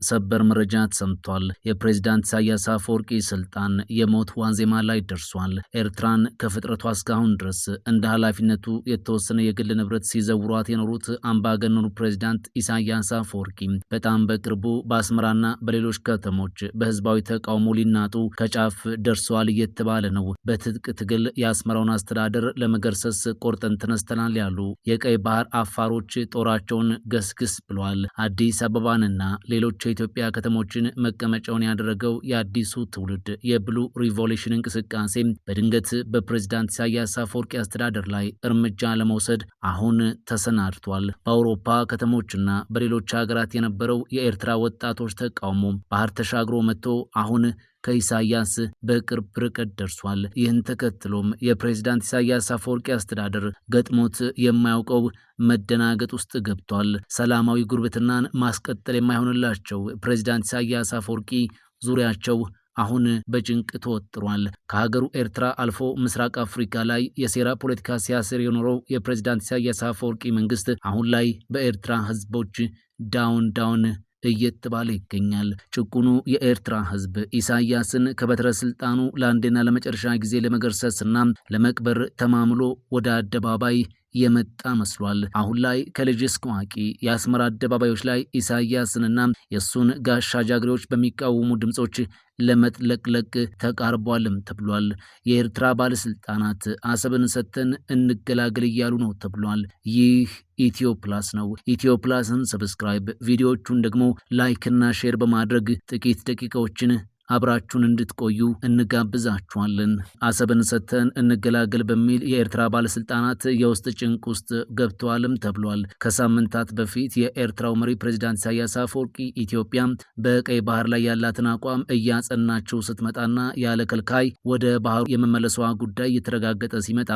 ሰበር መረጃ ተሰምቷል። የፕሬዝዳንት ኢሳያስ አፈወርቂ ስልጣን የሞት ዋዜማ ላይ ደርሷል። ኤርትራን ከፍጥረቷ እስካሁን ድረስ እንደ ኃላፊነቱ የተወሰነ የግል ንብረት ሲዘውሯት የኖሩት አምባገነኑ ፕሬዝዳንት ኢሳያስ አፈወርቂ በጣም በቅርቡ በአስመራና በሌሎች ከተሞች በህዝባዊ ተቃውሞ ሊናጡ ከጫፍ ደርሰዋል እየተባለ ነው። በትጥቅ ትግል የአስመራውን አስተዳደር ለመገርሰስ ቆርጠን ተነስተናል ያሉ የቀይ ባህር አፋሮች ጦራቸውን ገስግስ ብለዋል። አዲስ አበባንና ሌሎች የኢትዮጵያ ከተሞችን መቀመጫውን ያደረገው የአዲሱ ትውልድ የብሉ ሪቮሉሽን እንቅስቃሴ በድንገት በፕሬዝዳንት ኢሳያስ አፈወርቂ አስተዳደር ላይ እርምጃ ለመውሰድ አሁን ተሰናድቷል። በአውሮፓ ከተሞችና በሌሎች ሀገራት የነበረው የኤርትራ ወጣቶች ተቃውሞ ባህር ተሻግሮ መጥቶ አሁን ከኢሳያስ በቅርብ ርቀት ደርሷል። ይህን ተከትሎም የፕሬዝዳንት ኢሳያስ አፈወርቂ አስተዳደር ገጥሞት የማያውቀው መደናገጥ ውስጥ ገብቷል። ሰላማዊ ጉርብትናን ማስቀጠል የማይሆንላቸው ፕሬዝዳንት ኢሳያስ አፈወርቂ ዙሪያቸው አሁን በጭንቅ ተወጥሯል። ከሀገሩ ኤርትራ አልፎ ምስራቅ አፍሪካ ላይ የሴራ ፖለቲካ ሲያስር የኖረው የፕሬዝዳንት ኢሳያስ አፈወርቂ መንግስት አሁን ላይ በኤርትራ ህዝቦች ዳውን እየተባለ ይገኛል። ጭቁኑ የኤርትራ ህዝብ ኢሳያስን ከበትረ ስልጣኑ ለአንዴና ለመጨረሻ ጊዜ ለመገርሰስና ለመቅበር ተማምሎ ወደ አደባባይ የመጣ መስሏል። አሁን ላይ ከልጅ እስከ አዋቂ የአስመራ አደባባዮች ላይ ኢሳያስንና የሱን ጋሻ ጃግሬዎች በሚቃወሙ ድምጾች ለመጥለቅለቅ ተቃርቧልም ተብሏል። የኤርትራ ባለስልጣናት አሰብን ሰጥተን እንገላገል እያሉ ነው ተብሏል። ይህ ኢትዮ ፕላስ ነው። ኢትዮ ፕላስን ሰብስክራይብ፣ ቪዲዮዎቹን ደግሞ ላይክና ሼር በማድረግ ጥቂት ደቂቃዎችን አብራችሁን እንድትቆዩ እንጋብዛችኋለን። አሰብን ሰጥተን እንገላገል በሚል የኤርትራ ባለስልጣናት የውስጥ ጭንቅ ውስጥ ገብተዋልም ተብሏል። ከሳምንታት በፊት የኤርትራው መሪ ፕሬዝዳንት ኢሳያስ አፈወርቂ ኢትዮጵያ በቀይ ባህር ላይ ያላትን አቋም እያጸናችው ስትመጣና ያለ ከልካይ ወደ ባህሩ የመመለሷ ጉዳይ እየተረጋገጠ ሲመጣ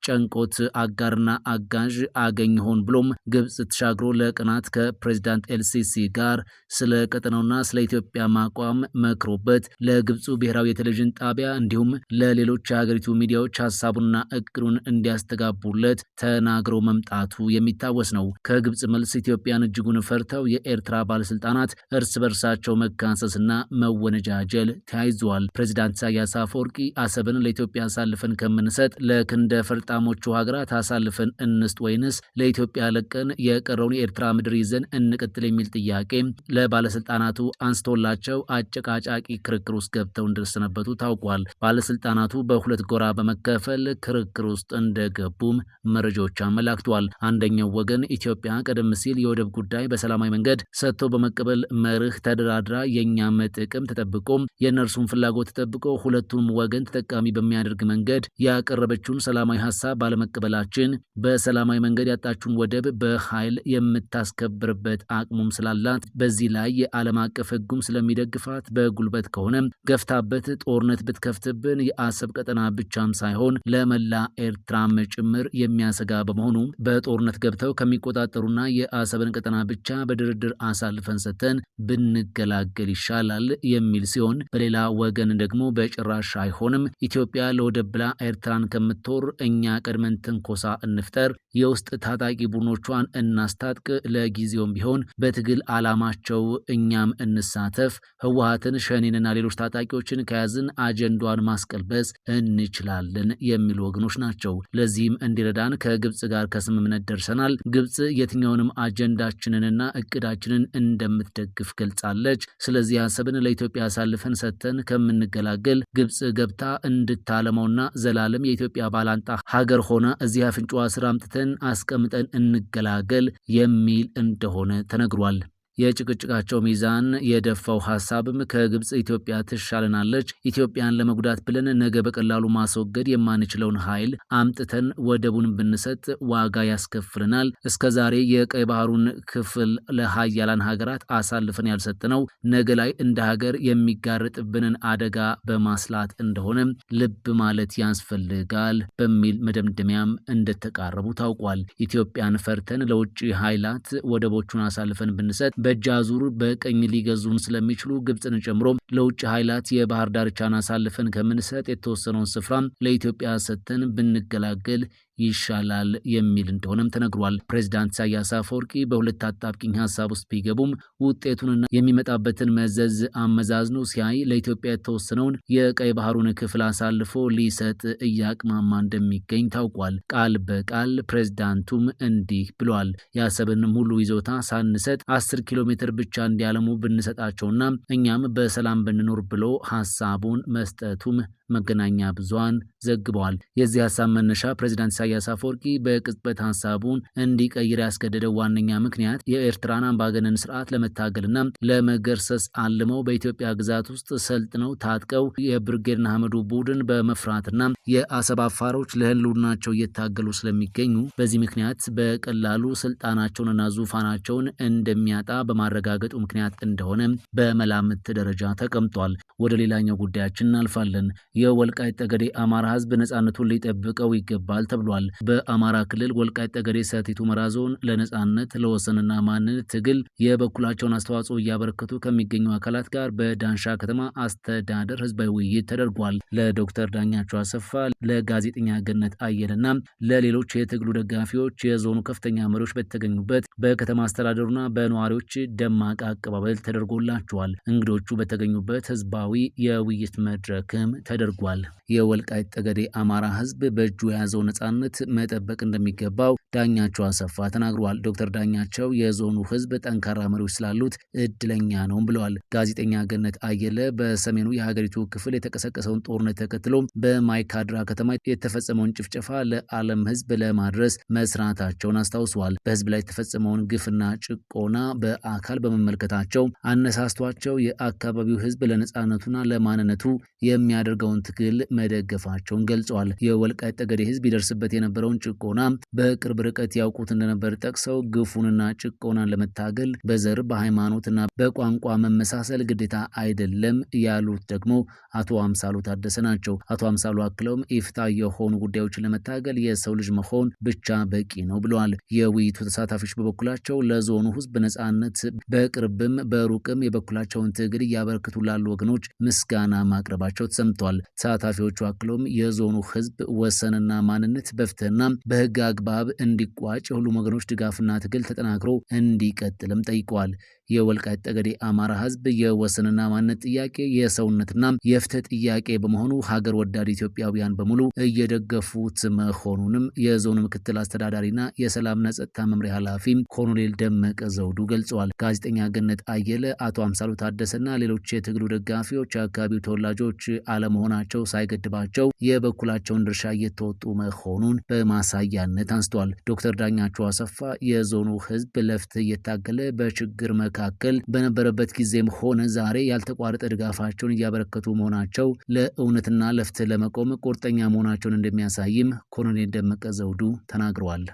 ጨንቆት አጋርና አጋዥ አገኝ ሆን ብሎም ግብጽ ተሻግሮ ለቀናት ከፕሬዝዳንት ኤልሲሲ ጋር ስለ ቀጠናውና ስለ ኢትዮጵያ ማቋም መክሮበት ለግብፁ ብሔራዊ የቴሌቪዥን ጣቢያ እንዲሁም ለሌሎች የሀገሪቱ ሚዲያዎች ሀሳቡና እቅዱን እንዲያስተጋቡለት ተናግሮ መምጣቱ የሚታወስ ነው። ከግብፅ መልስ ኢትዮጵያን እጅጉን ፈርተው የኤርትራ ባለስልጣናት እርስ በርሳቸው መካሰስና መወነጃጀል ተያይዘዋል። ፕሬዝዳንት ኢሳያስ አፈወርቂ አሰብን ለኢትዮጵያ አሳልፈን ከምንሰጥ ለክንደ ፈርጣሞቹ ሀገራት አሳልፈን እንስጥ ወይንስ ለኢትዮጵያ ለቀን የቀረውን የኤርትራ ምድር ይዘን እንቀጥል የሚል ጥያቄ ለባለስልጣናቱ አንስቶላቸው አጨቃጫቂ ክርክር ውስጥ ገብተው እንደሰነበቱ ታውቋል። ባለስልጣናቱ በሁለት ጎራ በመከፈል ክርክር ውስጥ እንደገቡም መረጃዎች አመላክተዋል። አንደኛው ወገን ኢትዮጵያ ቀደም ሲል የወደብ ጉዳይ በሰላማዊ መንገድ ሰጥቶ በመቀበል መርህ ተደራድራ የኛም ጥቅም ተጠብቆ የእነርሱን ፍላጎት ተጠብቆ ሁለቱንም ወገን ተጠቃሚ በሚያደርግ መንገድ ያቀረበችውን ሰላማዊ ሀሳብ ባለመቀበላችን በሰላማዊ መንገድ ያጣችውን ወደብ በኃይል የምታስከብርበት አቅሙም ስላላት በዚህ ላይ የዓለም አቀፍ ሕጉም ስለሚደግፋት በጉልበት ከሆነ ገፍታበት ጦርነት ብትከፍትብን የአሰብ ቀጠና ብቻም ሳይሆን ለመላ ኤርትራም ጭምር የሚያሰጋ በመሆኑ በጦርነት ገብተው ከሚቆጣጠሩና የአሰብን ቀጠና ብቻ በድርድር አሳልፈን ሰጥተን ብንገላገል ይሻላል የሚል ሲሆን፣ በሌላ ወገን ደግሞ በጭራሽ አይሆንም፣ ኢትዮጵያ ለወደብ ብላ ኤርትራን ከምትወር እኛ ቀድመን ትንኮሳ እንፍጠር፣ የውስጥ ታጣቂ ቡድኖቿን እናስታጥቅ፣ ለጊዜውም ቢሆን በትግል አላማቸው እኛም እንሳተፍ፣ ህወሓትን ሸኔንና ሌሎች ታጣቂዎችን ከያዝን አጀንዳዋን ማስቀልበስ እንችላለን የሚሉ ወገኖች ናቸው። ለዚህም እንዲረዳን ከግብጽ ጋር ከስምምነት ደርሰናል። ግብጽ የትኛውንም አጀንዳችንንና እቅዳችንን እንደምትደግፍ ገልጻለች። ስለዚህ አሰብን ለኢትዮጵያ አሳልፈን ሰጥተን ከምንገላገል ግብጽ ገብታ እንድታለማውና ዘላለም የኢትዮጵያ ባላንጣ ሀገር ሆና እዚህ አፍንጫዋ ስር አምጥተን አስቀምጠን እንገላገል የሚል እንደሆነ ተነግሯል። የጭቅጭቃቸው ሚዛን የደፋው ሀሳብም ከግብጽ ኢትዮጵያ ትሻለናለች፣ ኢትዮጵያን ለመጉዳት ብለን ነገ በቀላሉ ማስወገድ የማንችለውን ኃይል አምጥተን ወደቡን ብንሰጥ ዋጋ ያስከፍልናል። እስከዛሬ የቀይ ባህሩን ክፍል ለሀያላን ሀገራት አሳልፈን ያልሰጥነው ነገ ላይ እንደ ሀገር የሚጋርጥብንን አደጋ በማስላት እንደሆነ ልብ ማለት ያስፈልጋል በሚል መደምደሚያም እንደተቃረቡ ታውቋል። ኢትዮጵያን ፈርተን ለውጭ ኃይላት ወደቦቹን አሳልፈን ብንሰጥ በእጅ አዙር በቀኝ ሊገዙን ስለሚችሉ ግብጽን ጨምሮ ለውጭ ኃይላት የባህር ዳርቻን አሳልፈን ከምንሰጥ የተወሰነውን ስፍራ ለኢትዮጵያ ሰጥተን ብንገላገል ይሻላል የሚል እንደሆነም ተነግሯል። ፕሬዚዳንት ኢሳያስ አፈወርቂ በሁለት አጣብቂኝ ሀሳብ ውስጥ ቢገቡም ውጤቱንና የሚመጣበትን መዘዝ አመዛዝኖ ሲያይ ለኢትዮጵያ የተወሰነውን የቀይ ባህሩን ክፍል አሳልፎ ሊሰጥ እያቅማማ እንደሚገኝ ታውቋል። ቃል በቃል ፕሬዚዳንቱም እንዲህ ብሏል። የአሰብን ሙሉ ይዞታ ሳንሰጥ 10 ኪሎ ሜትር ብቻ እንዲያለሙ ብንሰጣቸውና እኛም በሰላም ብንኖር ብሎ ሀሳቡን መስጠቱም መገናኛ ብዙሃን ዘግበዋል። የዚህ ሀሳብ መነሻ ፕሬዚዳንት ኢሳያስ አፈወርቂ በቅጽበት ሀሳቡን እንዲቀይር ያስገደደው ዋነኛ ምክንያት የኤርትራን አምባገነን ስርዓት ለመታገልና ለመገርሰስ አልመው በኢትዮጵያ ግዛት ውስጥ ሰልጥነው ታጥቀው የብርጌድ ንሓመዱ ቡድን በመፍራትና የአሰብ አፋሮች ለህልውናቸው እየታገሉ ስለሚገኙ በዚህ ምክንያት በቀላሉ ስልጣናቸውንና ዙፋናቸውን እንደሚያጣ በማረጋገጡ ምክንያት እንደሆነ በመላምት ደረጃ ተቀምጧል። ወደ ሌላኛው ጉዳያችን እናልፋለን። የወልቃይት ጠገዴ አማራ ህዝብ ነጻነቱን ሊጠብቀው ይገባል ተብሏል። በአማራ ክልል ወልቃይት ጠገዴ ሰቲት ሁመራ ዞን ለነጻነት ለወሰንና ማንነት ትግል የበኩላቸውን አስተዋጽኦ እያበረከቱ ከሚገኙ አካላት ጋር በዳንሻ ከተማ አስተዳደር ህዝባዊ ውይይት ተደርጓል። ለዶክተር ዳኛቸው አሰፋ፣ ለጋዜጠኛ ገነት አየለና ለሌሎች የትግሉ ደጋፊዎች የዞኑ ከፍተኛ መሪዎች በተገኙበት በከተማ አስተዳደሩና በነዋሪዎች ደማቅ አቀባበል ተደርጎላቸዋል። እንግዶቹ በተገኙበት ህዝባዊ የውይይት መድረክም ተደርጓል። የወልቃይት ጠገዴ አማራ ህዝብ በእጁ የያዘው ነጻነት መጠበቅ እንደሚገባው ዳኛቸው አሰፋ ተናግሯል። ዶክተር ዳኛቸው የዞኑ ህዝብ ጠንካራ መሪዎች ስላሉት እድለኛ ነው ብለዋል። ጋዜጠኛ ገነት አየለ በሰሜኑ የሀገሪቱ ክፍል የተቀሰቀሰውን ጦርነት ተከትሎ በማይካድራ ከተማ የተፈጸመውን ጭፍጨፋ ለዓለም ህዝብ ለማድረስ መስራታቸውን አስታውሰዋል። በህዝብ ላይ የተፈጸመውን ግፍና ጭቆና በአካል በመመልከታቸው አነሳስቷቸው የአካባቢው ህዝብ ለነጻነቱና ለማንነቱ የሚያደርገውን ትግል መደገፋቸውን ገልጸዋል። የወልቃይት ጠገዴ ህዝብ ይደርስበት የነበረውን ጭቆና በቅርብ ርቀት ያውቁት እንደነበር ጠቅሰው ግፉንና ጭቆናን ለመታገል በዘር በሃይማኖትና በቋንቋ መመሳሰል ግዴታ አይደለም ያሉት ደግሞ አቶ አምሳሉ ታደሰ ናቸው። አቶ አምሳሉ አክለውም ኢፍትሐዊ የሆኑ ጉዳዮችን ለመታገል የሰው ልጅ መሆን ብቻ በቂ ነው ብለዋል። የውይይቱ ተሳታፊዎች በበኩላቸው ለዞኑ ህዝብ ነጻነት በቅርብም በሩቅም የበኩላቸውን ትግል እያበረክቱ ላሉ ወገኖች ምስጋና ማቅረባቸው ተሰምቷል። ተሳታፊዎቹ አክለውም የዞኑ ህዝብ ወሰንና ማንነት በፍትህና በህግ አግባብ እንዲቋጭ የሁሉም ወገኖች ድጋፍና ትግል ተጠናክሮ እንዲቀጥልም ጠይቀዋል። የወልቃይት ጠገዴ አማራ ህዝብ የወሰንና ማንነት ጥያቄ የሰውነትና የፍትህ ጥያቄ በመሆኑ ሀገር ወዳድ ኢትዮጵያውያን በሙሉ እየደገፉት መሆኑንም የዞኑ ምክትል አስተዳዳሪና የሰላምና ጸጥታ መምሪያ ኃላፊ ኮሎኔል ደመቀ ዘውዱ ገልጸዋል። ጋዜጠኛ ገነት አየለ፣ አቶ አምሳሉ ታደሰና ሌሎች የትግሉ ደጋፊዎች የአካባቢው ተወላጆች አለመሆናቸው ሳይገድባቸው የበኩላቸውን ድርሻ እየተወጡ መሆኑን በማሳያነት አንስተዋል። ዶክተር ዳኛቸው አሰፋ የዞኑ ህዝብ ለፍትህ እየታገለ በችግር መካከል በነበረበት ጊዜም ሆነ ዛሬ ያልተቋረጠ ድጋፋቸውን እያበረከቱ መሆናቸው ለእውነትና ለፍትህ ለመቆም ቁርጠኛ መሆናቸውን እንደሚያሳይም ኮሎኔል ደመቀ ዘውዱ ተናግረዋል።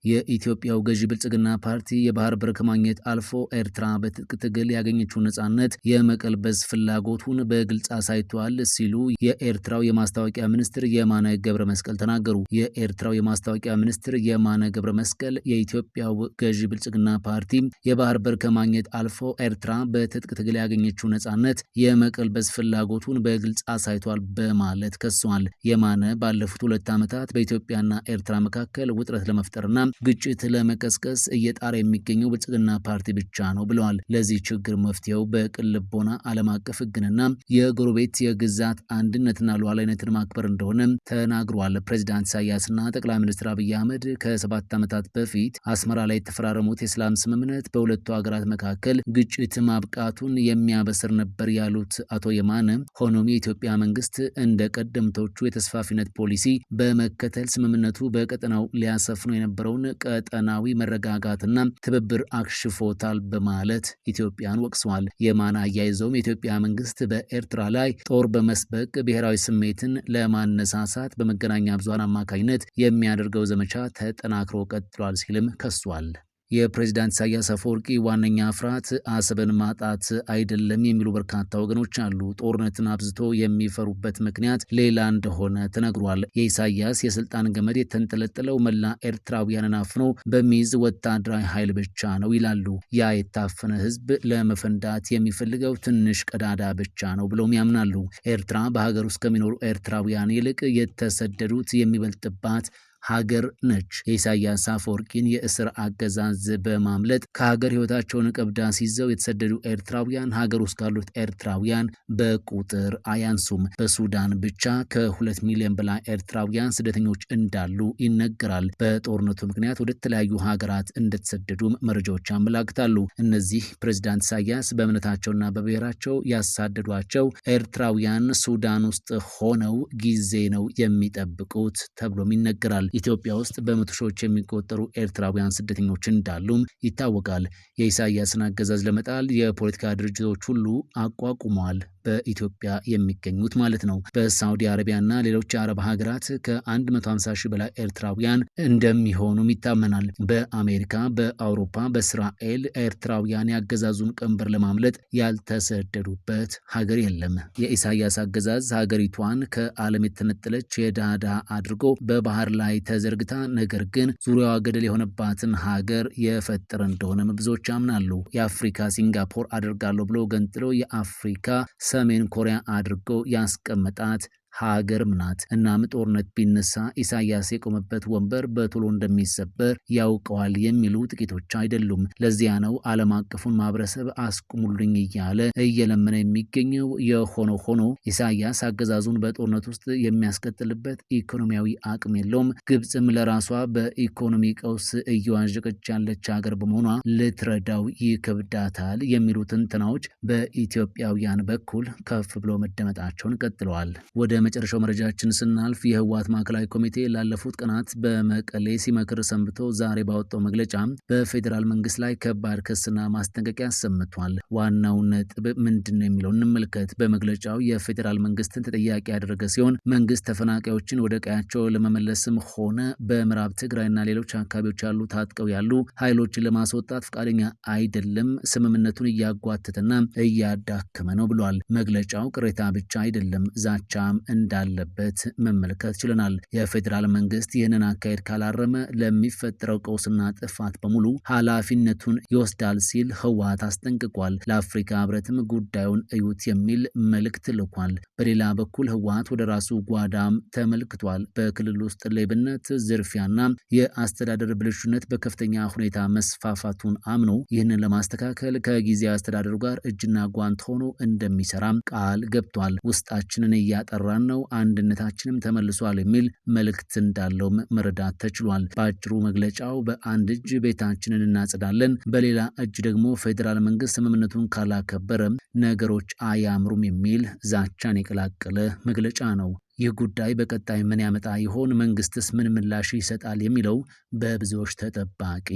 የኢትዮጵያው ገዢ ብልጽግና ፓርቲ የባህር በር ከማግኘት አልፎ ኤርትራ በትጥቅ ትግል ያገኘችውን ነጻነት የመቀልበስ ፍላጎቱን በግልጽ አሳይቷል ሲሉ የኤርትራው የማስታወቂያ ሚኒስትር የማነ ገብረ መስቀል ተናገሩ። የኤርትራው የማስታወቂያ ሚኒስትር የማነ ገብረ መስቀል የኢትዮጵያው ገዢ ብልጽግና ፓርቲ የባህር በር ከማግኘት አልፎ ኤርትራ በትጥቅ ትግል ያገኘችው ነጻነት የመቀልበስ ፍላጎቱን በግልጽ አሳይቷል በማለት ከሷል። የማነ ባለፉት 2 ዓመታት በኢትዮጵያና ኤርትራ መካከል ውጥረት ለመፍጠርና ግጭት ለመቀስቀስ እየጣረ የሚገኘው ብልጽግና ፓርቲ ብቻ ነው ብለዋል። ለዚህ ችግር መፍትሄው በቅን ልቦና ዓለም አቀፍ ሕግንና የጎረቤት የግዛት አንድነትና ሉዓላዊነትን ማክበር እንደሆነ ተናግሯል። ፕሬዚዳንት ኢሳያስና ጠቅላይ ሚኒስትር አብይ አህመድ ከ7 ዓመታት በፊት አስመራ ላይ የተፈራረሙት የሰላም ስምምነት በሁለቱ ሀገራት መካከል ግጭት ማብቃቱን የሚያበስር ነበር ያሉት አቶ የማነ፣ ሆኖም የኢትዮጵያ መንግስት እንደ ቀደምቶቹ የተስፋፊነት ፖሊሲ በመከተል ስምምነቱ በቀጠናው ሊያሰፍኑ የነበረውን ቀጠናዊ መረጋጋትና ትብብር አክሽፎታል በማለት ኢትዮጵያን ወቅሰዋል። የማነ አያይዘውም የኢትዮጵያ መንግስት በኤርትራ ላይ ጦር በመስበቅ ብሔራዊ ስሜትን ለማነሳሳት በመገናኛ ብዙሃን አማካኝነት የሚያደርገው ዘመቻ ተጠናክሮ ቀጥሏል ሲልም ከሷል። የፕሬዝዳንት ኢሳያስ አፈወርቂ ዋነኛ ፍርሃት አሰብን ማጣት አይደለም የሚሉ በርካታ ወገኖች አሉ። ጦርነትን አብዝቶ የሚፈሩበት ምክንያት ሌላ እንደሆነ ተነግሯል። የኢሳያስ የስልጣን ገመድ የተንጠለጠለው መላ ኤርትራውያንን አፍኖ በሚይዝ ወታደራዊ ኃይል ብቻ ነው ይላሉ። ያ የታፈነ ህዝብ ለመፈንዳት የሚፈልገው ትንሽ ቀዳዳ ብቻ ነው ብለውም ያምናሉ። ኤርትራ በሀገር ውስጥ ከሚኖሩ ኤርትራውያን ይልቅ የተሰደዱት የሚበልጥባት ሀገር ነች። የኢሳያስ አፈወርቂን የእስር አገዛዝ በማምለጥ ከሀገር ህይወታቸውን ቀብዳ ሲይዘው የተሰደዱ ኤርትራውያን ሀገር ውስጥ ካሉት ኤርትራውያን በቁጥር አያንሱም። በሱዳን ብቻ ከ2 ሚሊዮን በላይ ኤርትራውያን ስደተኞች እንዳሉ ይነገራል። በጦርነቱ ምክንያት ወደ ተለያዩ ሀገራት እንደተሰደዱም መረጃዎች ያመላክታሉ። እነዚህ ፕሬዝዳንት ኢሳያስ በእምነታቸውና በብሔራቸው ያሳደዷቸው ኤርትራውያን ሱዳን ውስጥ ሆነው ጊዜ ነው የሚጠብቁት ተብሎም ይነገራል። ኢትዮጵያ ውስጥ በመቶ ሺዎች የሚቆጠሩ ኤርትራውያን ስደተኞች እንዳሉም ይታወቃል። የኢሳያስን አገዛዝ ለመጣል የፖለቲካ ድርጅቶች ሁሉ አቋቁመዋል። በኢትዮጵያ የሚገኙት ማለት ነው። በሳውዲ አረቢያና ሌሎች የአረብ ሀገራት ከ150 ሺህ በላይ ኤርትራውያን እንደሚሆኑም ይታመናል። በአሜሪካ፣ በአውሮፓ፣ በእስራኤል ኤርትራውያን ያገዛዙን ቀንበር ለማምለጥ ያልተሰደዱበት ሀገር የለም። የኢሳያስ አገዛዝ ሀገሪቷን ከዓለም የተነጠለች የዳዳ አድርጎ በባህር ላይ ተዘርግታ ነገር ግን ዙሪያዋ ገደል የሆነባትን ሀገር የፈጠረ እንደሆነም ብዙዎች ያምናሉ። የአፍሪካ ሲንጋፖር አድርጋለሁ ብሎ ገንጥሎ የአፍሪካ ሰሜን ኮሪያ አድርገው ያስቀመጣት ሀገርም ናት። እናም ጦርነት ቢነሳ ኢሳያስ የቆመበት ወንበር በቶሎ እንደሚሰበር ያውቀዋል የሚሉ ጥቂቶች አይደሉም። ለዚያ ነው ዓለም አቀፉን ማህበረሰብ አስቁሙልኝ እያለ እየለመነ የሚገኘው። የሆነ ሆኖ ኢሳያስ አገዛዙን በጦርነት ውስጥ የሚያስቀጥልበት ኢኮኖሚያዊ አቅም የለውም። ግብፅም ለራሷ በኢኮኖሚ ቀውስ እየዋዠቀች ያለች ሀገር በመሆኗ ልትረዳው ይከብዳታል የሚሉ ትንተናዎች በኢትዮጵያውያን በኩል ከፍ ብሎ መደመጣቸውን ቀጥለዋል። ወደ መጨረሻው መረጃችን ስናልፍ የህወሓት ማዕከላዊ ኮሚቴ ላለፉት ቀናት በመቀሌ ሲመክር ሰንብቶ ዛሬ ባወጣው መግለጫ በፌዴራል መንግስት ላይ ከባድ ክስና ማስጠንቀቂያ አሰምቷል። ዋናው ነጥብ ምንድን ነው የሚለው እንመልከት። በመግለጫው የፌዴራል መንግስትን ተጠያቂ ያደረገ ሲሆን መንግስት ተፈናቃዮችን ወደ ቀያቸው ለመመለስም ሆነ በምዕራብ ትግራይና ሌሎች አካባቢዎች ያሉ ታጥቀው ያሉ ኃይሎችን ለማስወጣት ፈቃደኛ አይደለም፣ ስምምነቱን እያጓተተና እያዳከመ ነው ብሏል። መግለጫው ቅሬታ ብቻ አይደለም ዛቻም እንዳለበት መመልከት ችለናል። የፌዴራል መንግስት ይህንን አካሄድ ካላረመ ለሚፈጠረው ቀውስና ጥፋት በሙሉ ኃላፊነቱን ይወስዳል ሲል ህወሓት አስጠንቅቋል። ለአፍሪካ ህብረትም ጉዳዩን እዩት የሚል መልእክት ልኳል። በሌላ በኩል ህወሓት ወደ ራሱ ጓዳም ተመልክቷል። በክልል ውስጥ ሌብነት፣ ዝርፊያና የአስተዳደር ብልሹነት በከፍተኛ ሁኔታ መስፋፋቱን አምኖ ይህንን ለማስተካከል ከጊዜያዊ አስተዳደሩ ጋር እጅና ጓንት ሆኖ እንደሚሰራም ቃል ገብቷል። ውስጣችንን እያጠራን ነው፣ አንድነታችንም ተመልሷል የሚል መልእክት እንዳለው መረዳት ተችሏል። በአጭሩ መግለጫው በአንድ እጅ ቤታችንን እናጽዳለን፣ በሌላ እጅ ደግሞ ፌዴራል መንግስት ስምምነቱን ካላከበረ ነገሮች አያምሩም የሚል ዛቻን የቀላቀለ መግለጫ ነው። ይህ ጉዳይ በቀጣይ ምን ያመጣ ይሆን? መንግስትስ ምን ምላሽ ይሰጣል? የሚለው በብዙዎች ተጠባቂ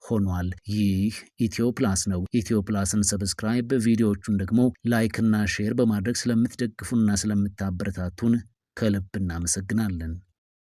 ሆኗል። ይህ ኢትዮ ፕላስ ነው። ኢትዮ ፕላስን ሰብስክራይብ፣ ቪዲዮዎቹን ደግሞ ላይክ እና ሼር በማድረግ ስለምትደግፉና ስለምታበረታቱን ከልብ እናመሰግናለን።